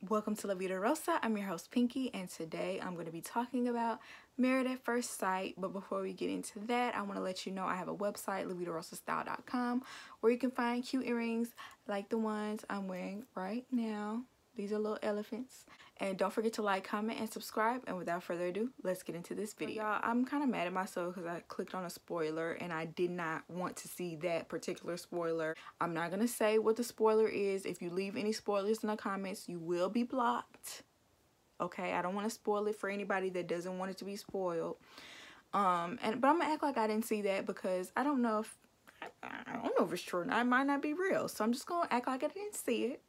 Welcome to La Vida Rosa. I'm your host Pinky, and today I'm going to be talking about Married at First Sight. But before we get into that, I want to let you know I have a website, lavidarosastyle.com, where you can find cute earrings like the ones I'm wearing right now. These are little elephants. And don't forget to like, comment, and subscribe. And without further ado, let's get into this video. Y'all, I'm kind of mad at myself because I clicked on a spoiler and I did not want to see that particular spoiler. I'm not going to say what the spoiler is. If you leave any spoilers in the comments, you will be blocked. Okay, I don't want to spoil it for anybody that doesn't want it to be spoiled. But I'm going to act like I didn't see that because I don't know if it's true or not. It might not be real. So I'm just going to act like I didn't see it.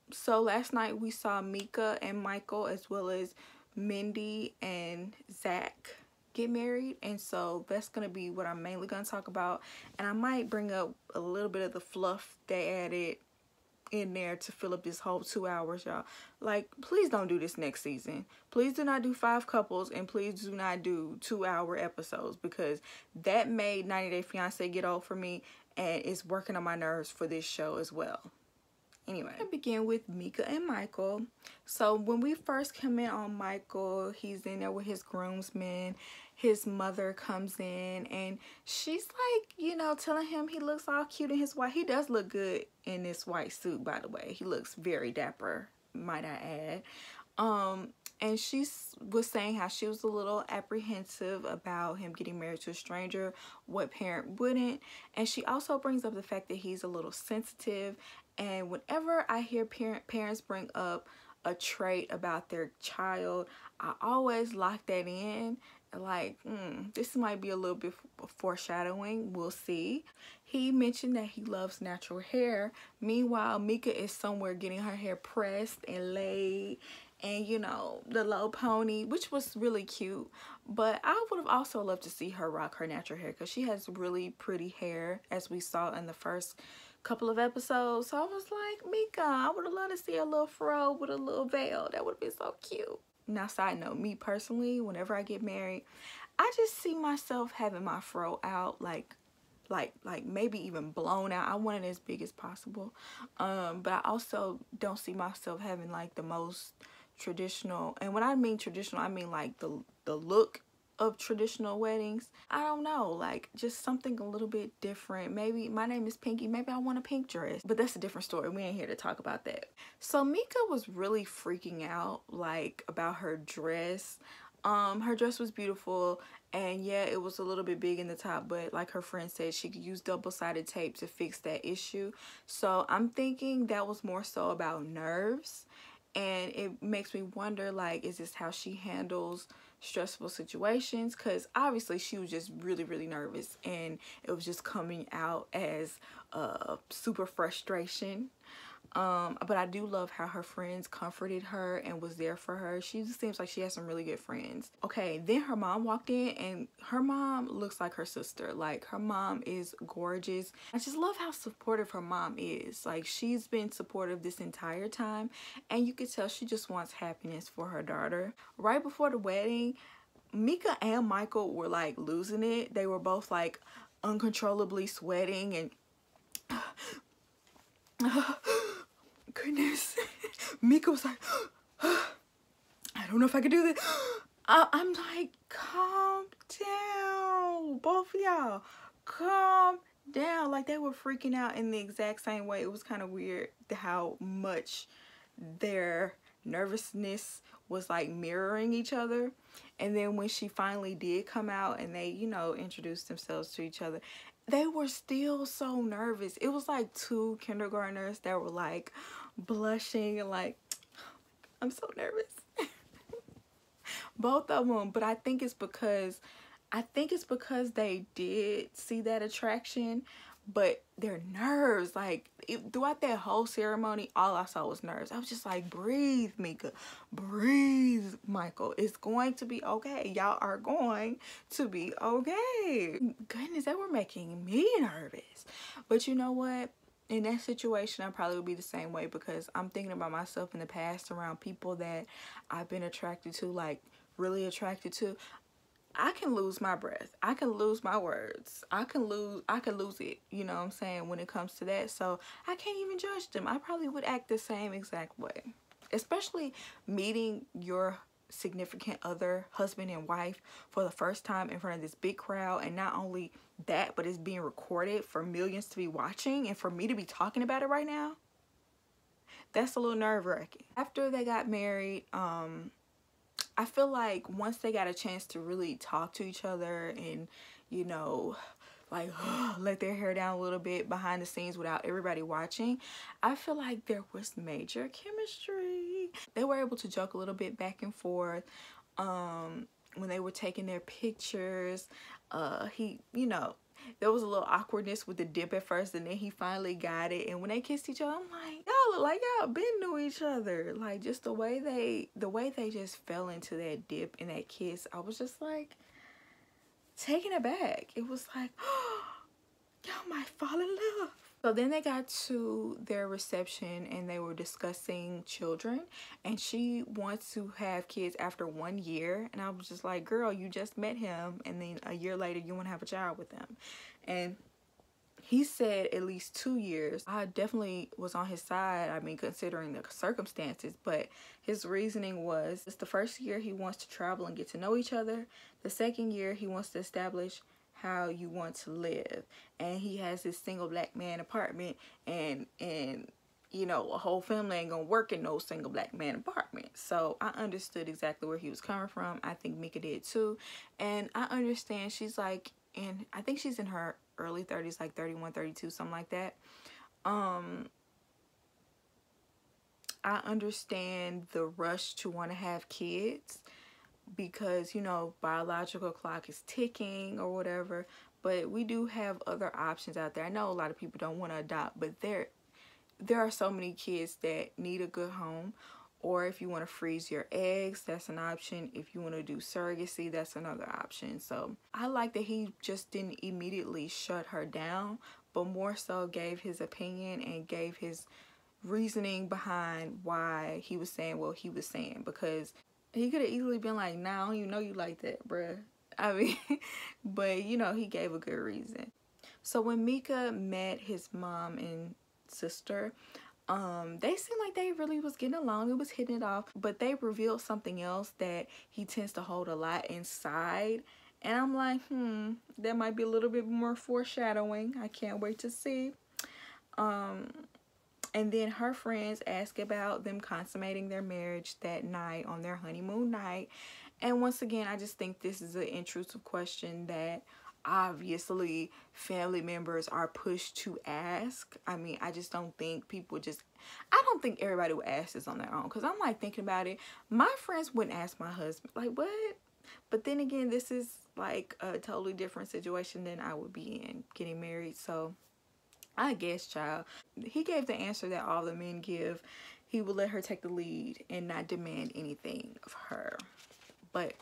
So last night we saw Mika and Michael as well as Mindy and Zach get married, and so that's gonna be what I'm mainly gonna talk about, and I might bring up a little bit of the fluff they added in there to fill up this whole 2 hours, y'all. Like, please don't do this next season. Please do not do 5 couples, and please do not do 2-hour episodes, because that made 90 Day Fiancé get old for me, and it's working on my nerves for this show as well. Anyway, I begin with Mika and Michael. So when we first come in on Michael, he's in there with his groomsmen. His mother comes in and she's like, you know, telling him he looks all cute in his white. He does look good in this white suit, by the way. He looks very dapper, might I add. And she was saying how she was a little apprehensive about him getting married to a stranger. What parent wouldn't? And she also brings up the fact that he's a little sensitive. And whenever I hear parents bring up a trait about their child, I always lock that in. Like, this might be a little bit foreshadowing. We'll see. He mentioned that he loves natural hair. Meanwhile, Mika is somewhere getting her hair pressed and laid. And, you know, the low pony, which was really cute. But I would have also loved to see her rock her natural hair because she has really pretty hair, as we saw in the first couple of episodes. So I was like, Mika, I would have loved to see a little fro with a little veil. That would have been so cute. Now, side note, me personally, whenever I get married, I just see myself having my fro out, like maybe even blown out. I want it as big as possible. But I also don't see myself having like the most traditional, and when I mean traditional, I mean like the look of traditional weddings. I don't know, like just something a little bit different. Maybe my name is Pinky, maybe I want a pink dress, but that's a different story. We ain't here to talk about that. So Mika was really freaking out like about her dress. Her dress was beautiful, and yeah, it was a little bit big in the top, but like her friend said, she could use double-sided tape to fix that issue. So I'm thinking that was more so about nerves. And it makes me wonder, like, is this how she handles stressful situations? Because obviously she was just really, really nervous. And it was just coming out as super frustration. But I do love how her friends comforted her and was there for her. She just seems like she has some really good friends. Okay, then her mom walked in, and her mom looks like her sister. Like, her mom is gorgeous. I just love how supportive her mom is. Like, she's been supportive this entire time, and you could tell she just wants happiness for her daughter. Right before the wedding, Mika and Michael were like losing it. They were both like uncontrollably sweating and goodness. Mika was like, I don't know if I can do this. I'm like, calm down. Both of y'all, calm down. Like, they were freaking out in the exact same way. It was kind of weird how much their nervousness was like mirroring each other. And then when she finally did come out and they, you know, introduced themselves to each other, they were still so nervous. It was like 2 kindergartners that were like blushing and like, I'm so nervous. Both of them. But I think it's because they did see that attraction, but their nerves, like throughout that whole ceremony, all I saw was nerves. I was just like, breathe, Mika, breathe, Michael. It's going to be okay. Y'all are going to be okay. Goodness, they were making me nervous. But you know what? In that situation, I probably would be the same way, because I'm thinking about myself in the past around people that I've been attracted to, like really attracted to. I can lose my breath. I can lose my words. I can lose it, you know what I'm saying, when it comes to that. So I can't even judge them. I probably would act the same exact way. Especially meeting your significant other, husband and wife, for the first time in front of this big crowd, and not only that, but it's being recorded for millions to be watching, and for me to be talking about it right now. That's a little nerve-wracking. After they got married, I feel like once they got a chance to really talk to each other and, you know, like let their hair down a little bit behind the scenes without everybody watching, I feel like there was major chemistry. They were able to joke a little bit back and forth when they were taking their pictures. You know, there was a little awkwardness with the dip at first, and then he finally got it. And when they kissed each other, I'm like, y'all look like y'all been knew each other. Like, just the way they just fell into that dip and that kiss, I was just like taken aback. It was like, oh, y'all might fall in love. So then they got to their reception and they were discussing children, and she wants to have kids after 1 year, and I was just like, girl, you just met him and then a year later you want to have a child with him. And he said at least 2 years. I definitely was on his side, I mean, considering the circumstances, but his reasoning was, it's the first year he wants to travel and get to know each other. The second year he wants to establish how you want to live, and he has this single black man apartment, and you know, a whole family ain't gonna work in no single black man apartment. So I understood exactly where he was coming from. I think Mika did too, and I understand she's like, and I think she's in her early 30s, like 31, 32, something like that. I understand the rush to want to have kids, because, you know, biological clock is ticking or whatever, but we do have other options out there. I know a lot of people don't want to adopt, but there are so many kids that need a good home. Or if you want to freeze your eggs, that's an option. If you want to do surrogacy, that's another option. So I like that he just didn't immediately shut her down, but more so gave his opinion and gave his reasoning behind why he was saying what he was saying, because he could have easily been like, nah, I don't even know you like that, bruh. I mean, but, you know, he gave a good reason. So when Mika met his mom and sister, they seemed like they really was getting along. It was hitting it off, but they revealed something else, that he tends to hold a lot inside. And I'm like, there might be a little bit more foreshadowing. I can't wait to see. And then her friends ask about them consummating their marriage that night, on their honeymoon night. And once again, I just think this is an intrusive question that obviously family members are pushed to ask. I mean, I just don't think people just, I don't think everybody would ask this on their own. Because I'm like thinking about it, my friends wouldn't ask my husband, like, what? But then again, this is like a totally different situation than I would be in, getting married. So I guess, child, he gave the answer that all the men give. He would let her take the lead and not demand anything of her. But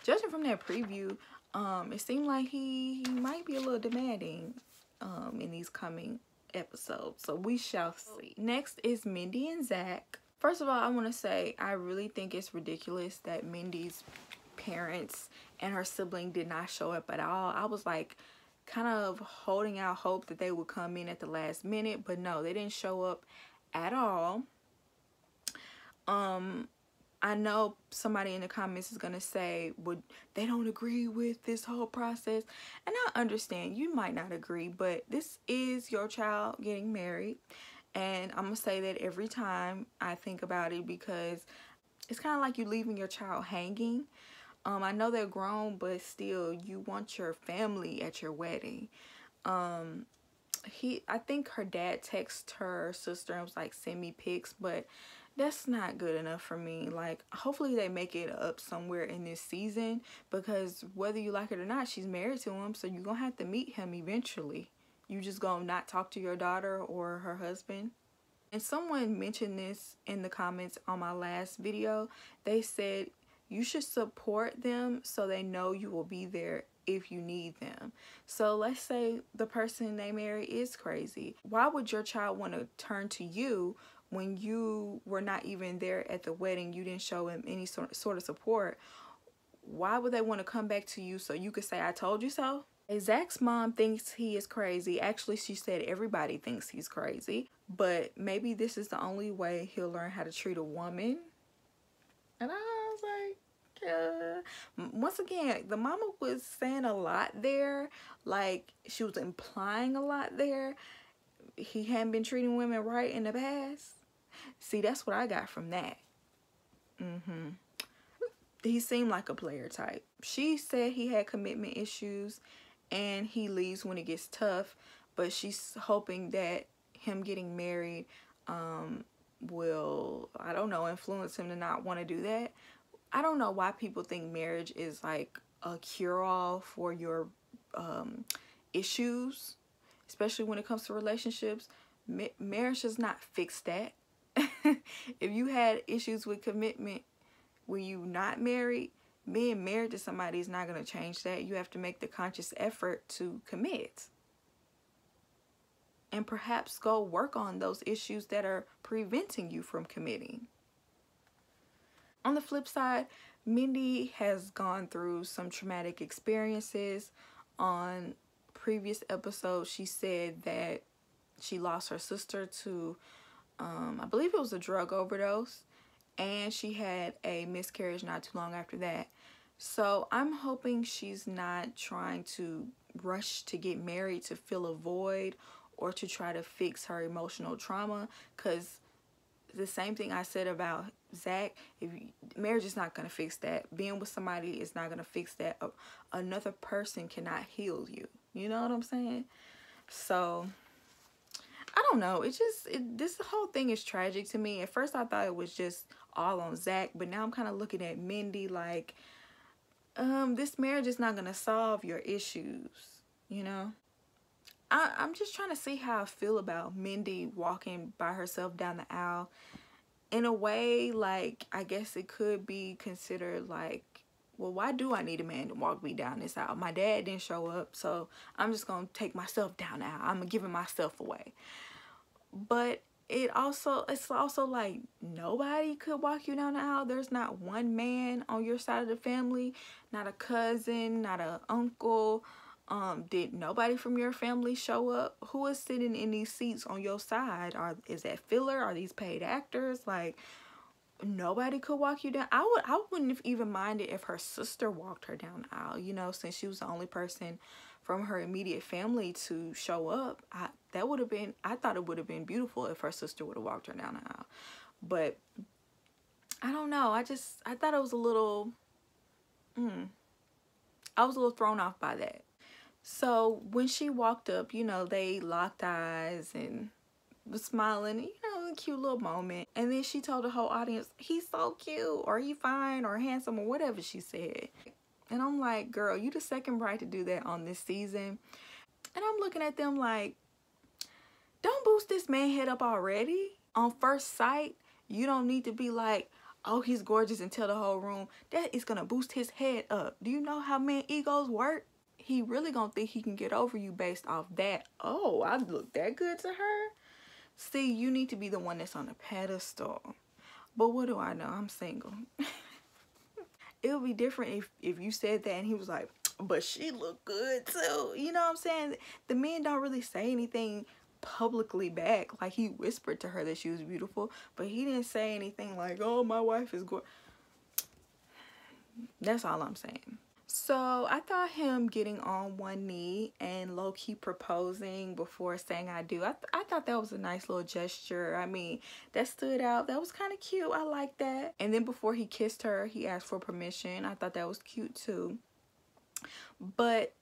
judging from that preview, it seemed like he might be a little demanding in these coming episodes. So we shall see. Next is Mindy and Zach. First of all, I want to say I really think it's ridiculous that Mindy's parents and her sibling did not show up at all. I was like, kind of holding out hope that they would come in at the last minute, but no, they didn't show up at all. I know somebody in the comments is gonna say, well, they don't agree with this whole process, and I understand you might not agree, but this is your child getting married, and I'm gonna say that every time I think about it, because it's kind of like you leaving your child hanging. I know they're grown, but still, you want your family at your wedding. I think her dad texted her sister and was like, send me pics, but that's not good enough for me. Like, hopefully they make it up somewhere in this season, because whether you like it or not, she's married to him, so you're gonna have to meet him eventually. You just gonna not talk to your daughter or her husband? And someone mentioned this in the comments on my last video. They said, you should support them so they know you will be there if you need them. So let's say the person they marry is crazy. Why would your child want to turn to you when you were not even there at the wedding? You didn't show him any sort of support. why would they want to come back to you so you could say I told you so? Zach's mom thinks he is crazy. Actually, she said everybody thinks he's crazy, but maybe this is the only way he'll learn how to treat a woman. And I was like, once again, the mama was saying a lot there. Like, she was implying a lot there. He hadn't been treating women right in the past. See, that's what I got from that. He seemed like a player type. She said he had commitment issues and he leaves when it gets tough, but she's hoping that him getting married will, I don't know, influence him to not want to do that. I don't know why people think marriage is like a cure-all for your issues, especially when it comes to relationships. Marriage does not fix that. If you had issues with commitment when you're not married, being married to somebody is not going to change that. You have to make the conscious effort to commit. And perhaps go work on those issues that are preventing you from committing. On the flip side, Mindy has gone through some traumatic experiences. On previous episodes, she said that she lost her sister to, I believe it was a drug overdose. And she had a miscarriage not too long after that. So I'm hoping she's not trying to rush to get married to fill a void or to try to fix her emotional trauma. Because the same thing I said about Zach, marriage is not going to fix that. Being with somebody is not going to fix that. Another person cannot heal you. You know what I'm saying? So I don't know. This whole thing is tragic to me. At first I thought it was just all on Zach, but now I'm kind of looking at Mindy like, this marriage is not going to solve your issues, you know? I'm just trying to see how I feel about Mindy walking by herself down the aisle. In a way, like, I guess it could be considered like, well, why do I need a man to walk me down this aisle? My dad didn't show up, so I'm just going to take myself down the aisle. I'm giving myself away. But it's also like nobody could walk you down the aisle. There's not one man on your side of the family, not a cousin, not an uncle. Did nobody from your family show up? Who is sitting in these seats on your side? Is that filler? Are these paid actors? Like, nobody could walk you down. I wouldn't have even minded if her sister walked her down the aisle, you know, since she was the only person from her immediate family to show up. I thought it would have been beautiful if her sister would have walked her down the aisle. But I don't know. I thought it was a little, I was a little thrown off by that. So when she walked up, you know, they locked eyes and was smiling, you know, a cute little moment. And then she told the whole audience, he's so cute, or he fine, or handsome, or whatever she said. And I'm like, girl, you the second bride to do that on this season. And I'm looking at them like, don't boost this man head up already. On first sight, you don't need to be like, oh, he's gorgeous, and tell the whole room. That is going to boost his head up. Do you know how men egos work? He really going to think he can get over you based off that. Oh, I look that good to her? See, you need to be the one that's on the pedestal. But what do I know? I'm single. It would be different if you said that and he was like, but she look good too. You know what I'm saying? The men don't really say anything publicly back. Like, he whispered to her that she was beautiful, but he didn't say anything like, oh, my wife is gorgeous. That's all I'm saying. So I thought him getting on one knee and low-key proposing before saying I do, I thought that was a nice little gesture. I mean, that stood out. That was kind of cute. I like that. And then before he kissed her, he asked for permission. I thought that was cute too. But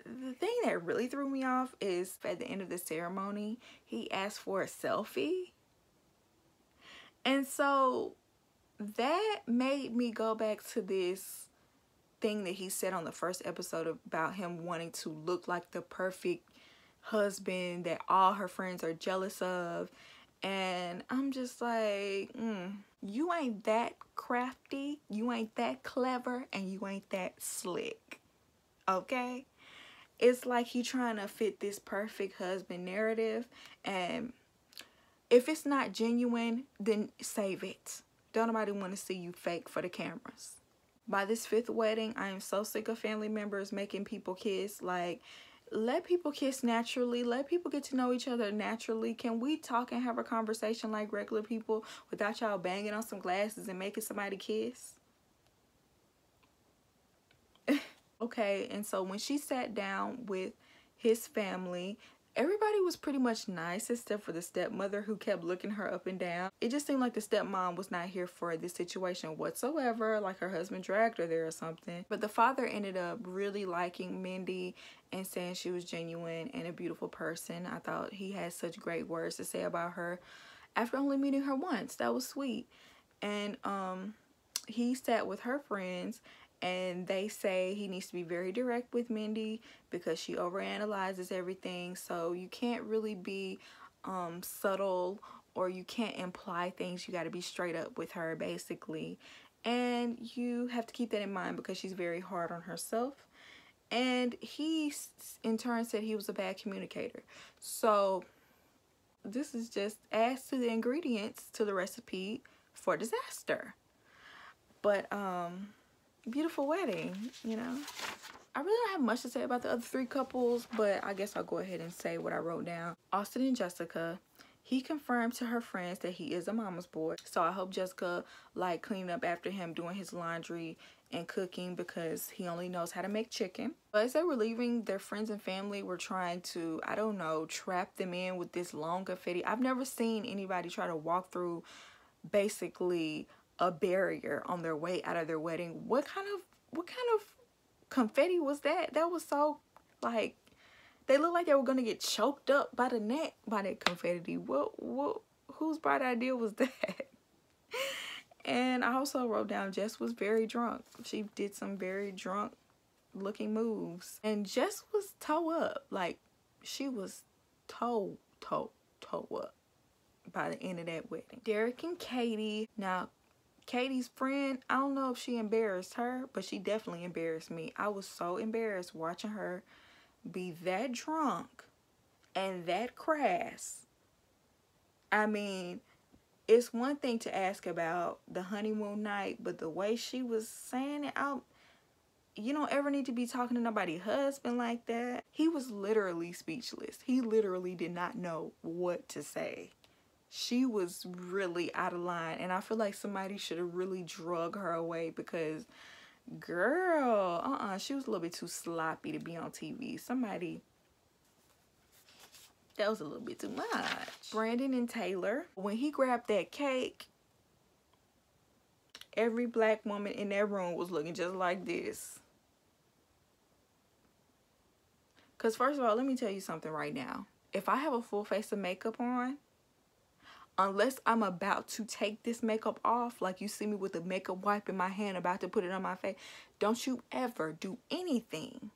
the thing that really threw me off is at the end of the ceremony, he asked for a selfie. And so that made me go back to this thing that he said on the first episode about him wanting to look like the perfect husband that all her friends are jealous of. And I'm just like, you ain't that crafty, you ain't that clever, and you ain't that slick. Okay? It's like he trying to fit this perfect husband narrative, and if it's not genuine, then save it. Don't nobody want to see you fake for the cameras. By this 5th wedding, I am so sick of family members making people kiss. Like, let people kiss naturally. Let people get to know each other naturally. Can we talk and have a conversation like regular people without y'all banging on some glasses and making somebody kiss? Okay, and so when she sat down with his family, everybody was pretty much nice except for the stepmother, who kept looking her up and down. It just seemed like the stepmom was not here for this situation whatsoever, like her husband dragged her there or something. But the father ended up really liking Mindy and saying she was genuine and a beautiful person. I thought he had such great words to say about her after only meeting her once. That was sweet. And he sat with her friends, and they say he needs to be very direct with Mindy because she overanalyzes everything. So you can't really be subtle, or you can't imply things. You got to be straight up with her, basically. And you have to keep that in mind because she's very hard on herself. And he, in turn, said he was a bad communicator. So this is just adds to the ingredients to the recipe for disaster. But beautiful wedding, you know. I really don't have much to say about the other 3 couples, but I guess I'll go ahead and say what I wrote down. Austin and Jessica, he confirmed to her friends that he is a mama's boy. So I hope Jessica like cleaning up after him, doing his laundry and cooking, because he only knows how to make chicken. But as they were leaving, their friends and family were trying to, I don't know, trap them in with this long confetti. I've never seen anybody try to walk through basically a barrier on their way out of their wedding. What kind of confetti was that? That was so, like, they looked like they were gonna get choked up by the neck by that confetti. What whose bright idea was that? And I also wrote down Jess was very drunk. She did some very drunk looking moves, and Jess was toe up. Like, she was toe up by the end of that wedding. Derek and Katie. Now, Katie's friend, I don't know if she embarrassed her, but she definitely embarrassed me. I was so embarrassed watching her be that drunk and that crass. I mean, it's one thing to ask about the honeymoon night, but the way she was saying it out, you don't ever need to be talking to nobody's husband like that. He was literally speechless. He literally did not know what to say. She was really out of line, and I feel like somebody should have really drug her away because, girl, she was a little bit too sloppy to be on TV. Somebody, that was a little bit too much. Brandon and Taylor, when he grabbed that cake, every black woman in that room was looking just like this. Because first of all, let me tell you something right now. If I have a full face of makeup on, unless I'm about to take this makeup off, like you see me with the makeup wipe in my hand about to put it on my face, don't you ever do anything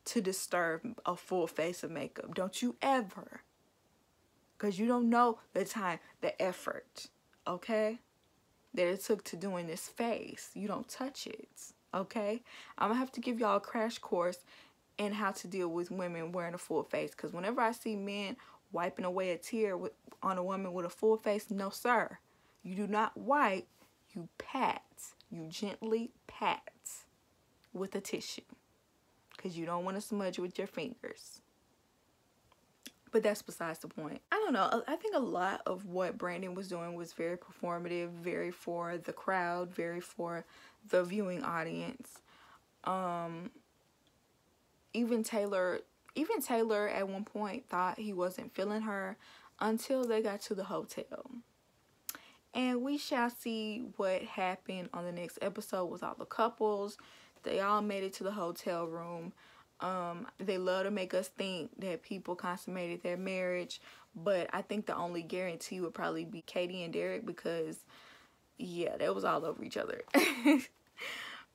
to disturb a full face of makeup. Don't you ever. Because you don't know the time, the effort, okay, that it took to doing this face. You don't touch it, okay? I'm going to have to give y'all a crash course in how to deal with women wearing a full face. Because whenever I see men wiping away a tear on a woman with a full face, no sir, you do not wipe, you pat. You gently pat with a tissue because you don't want to smudge with your fingers. But that's besides the point. I don't know, I think a lot of what Brandon was doing was very performative, very for the crowd, very for the viewing audience. Even Taylor at one point thought he wasn't feeling her until they got to the hotel. And we shall see what happened on the next episode with all the couples. They all made it to the hotel room. They love to make us think that people consummated their marriage, but I think the only guarantee would probably be Katie and Derek because, yeah, they was all over each other.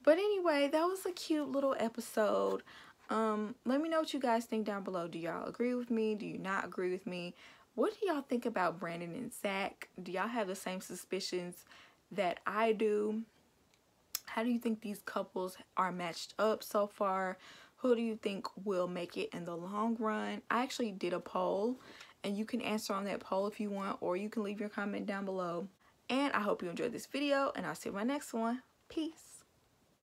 But anyway, that was a cute little episode. Let me know what you guys think down below. Do y'all agree with me? Do you not agree with me? What do y'all think about Brandon and Zach? Do y'all have the same suspicions that I do? How do you think these couples are matched up so far? Who do you think will make it in the long run? I actually did a poll, and you can answer on that poll if you want, or you can leave your comment down below. And I hope you enjoyed this video, and I'll see you in my next one. Peace.